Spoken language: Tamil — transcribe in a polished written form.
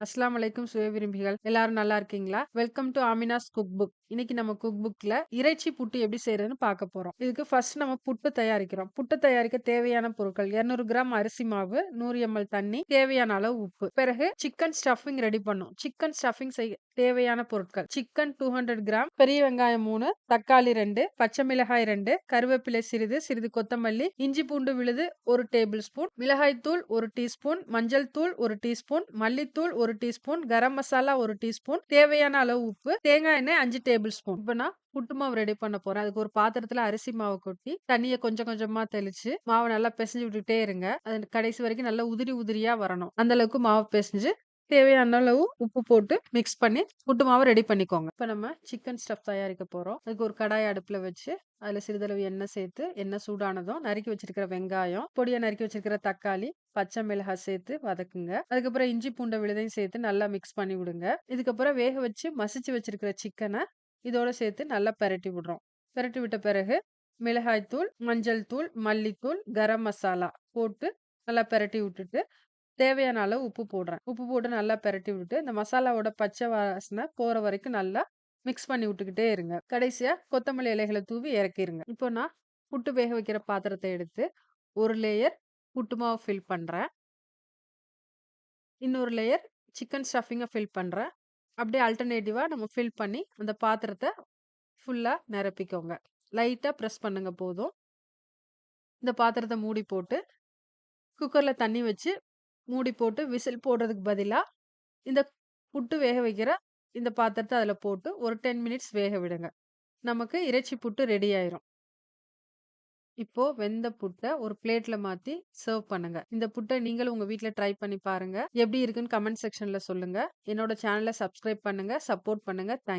அஸ்ஸலாமு அலைக்கும் சுய விரும்பிகள். எல்லாரும் நல்லா இருக்கீங்களா? Welcome to Amina's cook book. இன்னைக்கு நம்ம குக் புக்ல இறைச்சி புட்டு எப்படி செய்றதுன்னு பார்க்க போறோம். இதுக்கு ஃபர்ஸ்ட் நம்ம புட்டு தயாரிக்கிறோம். புட்டு தயாரிக்க தேவையான பொருட்கள் 200 கிராம் அரிசி மாவு, 100 எம்எல் தண்ணி, தேவையான அளவு உப்பு. பிறகு சிக்கன் ஸ்டஃபிங் ரெடி பண்ணும். சிக்கன் ஸ்டஃபிங் செய்ய தேவையான பொருட்கள்: சிக்கன் 200 கிராம், பெரிய வெங்காயம் 3, தக்காளி 2, பச்சை மிளகாய் 2, கருவேப்பிலை சிறிது, சிறிது கொத்தமல்லி, இஞ்சி பூண்டு விழுது 1 டேபிள் ஸ்பூன், மிளகாய் தூள் 1 டீஸ்பூன், மஞ்சள் தூள் 1 டீஸ்பூன், மல்லித்தூள் 1 டீஸ்பூன், கரம் மசாலா 1 டீஸ்பூன், தேவையான அளவு உப்பு, தேங்காய் எண்ணெய் 5 டேபிள் ஸ்பூன். இப்ப நான் புட்டு மாவு ரெடி பண்ண போறேன். அதுக்கு ஒரு பாத்திரத்துல அரிசி மாவு கொட்டி, தண்ணிய கொஞ்சம் கொஞ்சமா தெளிச்சு, மாவ நல்லா பெசஞ்சு விட்டுட்டே இருங்க. அது கடைசி வரைக்கும் நல்லா உதிரி உதிரியா வரணும். அந்த அளவுக்கு மாவு பெசஞ்சு, தேவையான அளவு உப்பு போட்டு மிக்ஸ் பண்ணி புட்டு மாவு ரெடி பண்ணிக்கோங்க. இப்ப நம்ம சிக்கன் ஸ்டஃப் தயாரிக்க போறோம். அதுக்கு ஒரு கடாய் அடுப்புல வச்சு, அதுல சிறிதளவு எண்ணெய் சேர்த்து, எண்ணெய் சூடானதும் நறுக்கி வச்சிருக்கிற வெங்காயம், பொடியா நறுக்கி வச்சிருக்கிற தக்காளி, பச்சை மிளகாய் சேர்த்து வதக்குங்க. அதுக்கப்புறம் இஞ்சி பூண்டு விழுதையும் சேர்த்து நல்லா மிக்ஸ் பண்ணி விடுங்க. இதுக்கப்புறம் வேக வச்சு மசிச்சு வச்சிருக்கிற சிக்கனை இதோட சேர்த்து நல்லா பெரட்டி விடுறோம். பெரட்டி விட்ட பிறகு மிளகாய் தூள், மஞ்சள் தூள், மல்லித்தூள், கரம் மசாலா போட்டு நல்லா பெரட்டி விட்டுட்டு, தேவையான அளவு உப்பு போடுறேன். உப்பு போட்டு நல்லா பெரட்டி விட்டுட்டு, இந்த மசாலாவோட பச்சை வாசனை போற வரைக்கும் நல்லா மிக்ஸ் பண்ணி விட்டுக்கிட்டே இருங்க. கடைசியா கொத்தமல்லி இலைகள தூவி இறக்கிருங்க. இப்போ நான் புட்டு வேக வைக்கிற பாத்திரத்த எடுத்து, ஒரு லேயர் புட்டு மாவு ஃபில் பண்றேன். இன்னொரு லேயர் சிக்கன் ஸ்டஃபிங்க ஃபில் பண்றேன். அப்படியே ஆல்டர்னேட்டிவா நம்ம ஃபில் பண்ணி, அந்த பாத்திரத்த ஃபுல்லா நிரப்பிக்கோங்க. லைட்டா பிரஸ் பண்ணுங்க போதும். இந்த பாத்திரத்த மூடி போட்டு, குக்கர்ல தண்ணி வச்சு, மூடி போட்டு விசில் போடுறதுக்கு பதிலா, இந்த புட்டு வேக வைக்கிற இந்த பாத்திரத்த அதுல போட்டு ஒரு 10 மினிட்ஸ் வேக விடுங்க. நமக்கு இறைச்சி புட்டு ரெடி ஆயிரும். இப்போ வெந்த புட்ட ஒரு பிளேட்ல மாத்தி சர்வ் பண்ணுங்க. இந்த புட்ட நீங்களும் உங்க வீட்ல ட்ரை பண்ணி பாருங்க. எப்படி இருக்குன்னு கமெண்ட் செக்ஷன்ல சொல்லுங்க. என்னோட சேனல சப்ஸ்கிரைப் பண்ணுங்க, சப்போர்ட் பண்ணுங்க. தேங்க்ஸ்.